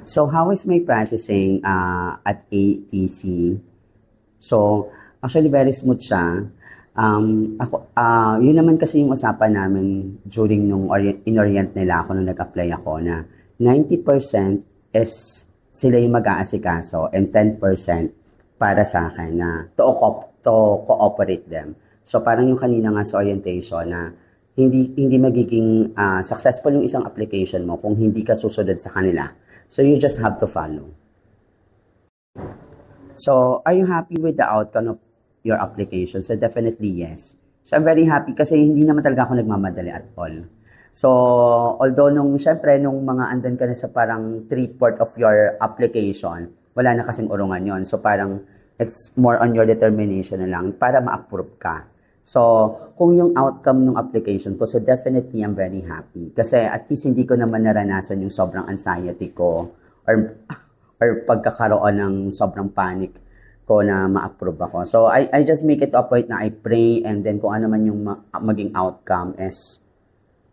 So, how is my processing at ATC? So, actually, very smooth siya. Yun naman kasi yung usapan namin during nung in-orient nila ako nung nag-apply ako na 90% is sila yung mag-aasikaso and 10% para sa akin na to cooperate them. So, parang yung kanina nga sa orientation na hindi magiging successful yung isang application mo kung hindi ka susunod sa kanila. So, you just have to follow. So, are you happy with the outcome of your application? So, definitely yes. So, I'm very happy kasi hindi naman talaga ako nagmamadali at all. So, although syempre, nung mga andun ka na sa parang 3/4 of your application, wala na kasing urungan yon. So, parang it's more on your determination na lang para ma-approve ka. So, kung yung outcome ng application ko, so definitely I'm very happy. Kasi at least hindi ko naman naranasan yung sobrang anxiety ko or pagkakaroon ng sobrang panic ko na ma-approve ako. So, I just make it a point na I pray and then kung ano man yung maging outcome is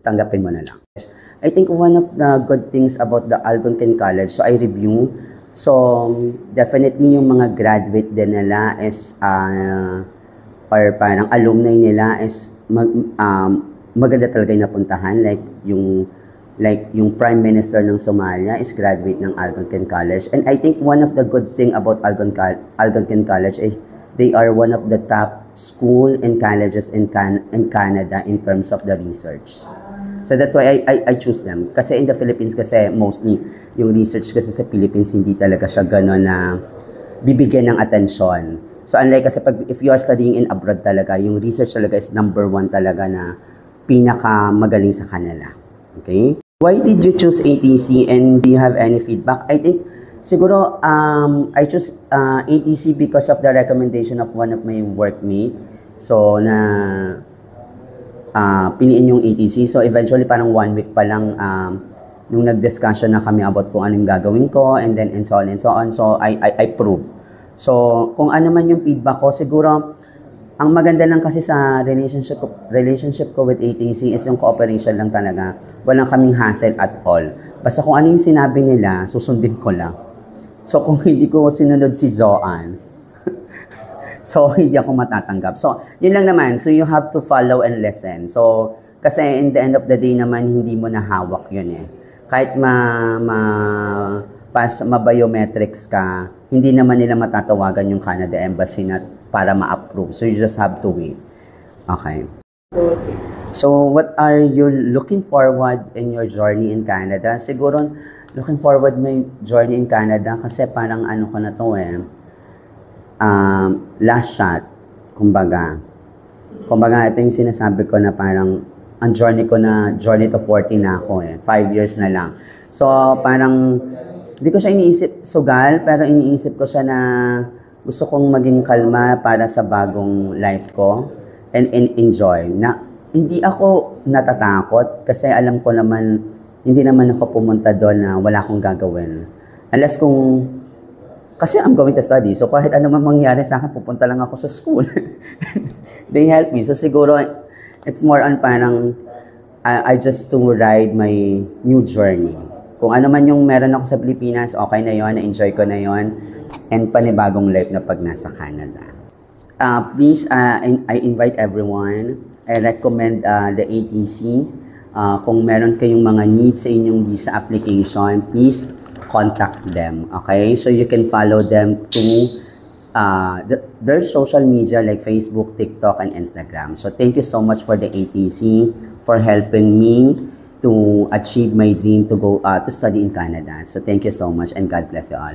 tanggapin mo na lang. I think one of the good things about the Algonquin College, so I review. So, definitely yung mga graduate din nila is or parang alumni nila is maganda talaga yung napuntahan. Like yung Prime Minister ng Somalia is graduate ng Algonquin College. And I think one of the good thing about Algonquin College is they are one of the top school and colleges in Canada in terms of the research. So that's why I choose them. Kasi in the Philippines kasi mostly yung research kasi sa Philippines hindi talaga siya gano'n na bibigyan ng atensyon. So unlike kasi if you are studying in abroad talaga, yung research talaga is number 1 talaga na pinaka magaling sa kanila. Okay? Why did you choose ATC and do you have any feedback? I think siguro I chose ATC because of the recommendation of one of my workmate. So na piliin yung ATC. So eventually parang 1 week pa lang nung nag-discussion na kami about kung anong gagawin ko and then and so on and so on. So I proved. So, kung ano man yung feedback ko, siguro, ang maganda lang kasi sa relationship ko with ATC is yung cooperation lang talaga. Walang kaming hassle at all. Basta kung ano yung sinabi nila, susundin ko lang. So, kung hindi ko sinunod si Zoan, so, hindi ako matatanggap. So, yun lang naman. So, you have to follow and listen. So, kasi in the end of the day naman, hindi mo nahawak yun eh. Kahit ma-biometrics ka, hindi naman nila matatawagan yung Canada Embassy na para ma-approve. So, you just have to wait. Okay. So, what are you looking forward in your journey in Canada? Siguro, looking forward my journey in Canada kasi parang ano ko na to eh. Last shot, kumbaga. Kumbaga, ito yung sinasabi ko na parang ang journey ko na, journey to 40 na ako eh. 5 years na lang. So, parang hindi ko siya iniisip sugal, pero iniisip ko siya na gusto kong maging kalma para sa bagong life ko and enjoy. Na hindi ako natatakot kasi alam ko naman, hindi naman ako pumunta doon na wala akong gagawin. Unless kasi I'm going to study. So kahit ano man mangyari sa akin, pupunta lang ako sa school. They help me. So siguro, it's more on parang I just to ride my new journey. Kung ano man yung meron ako sa Pilipinas, okay na yon, na-enjoy ko na yon, and panibagong life na pag nasa Canada. Please, I invite everyone, I recommend the ATC. Kung meron kayong mga needs sa inyong visa application, please contact them, okay? So you can follow them through their social media like Facebook, TikTok, and Instagram. So thank you so much for the ATC for helping me to achieve my dream to go to study in Canada. So thank you so much and God bless you all.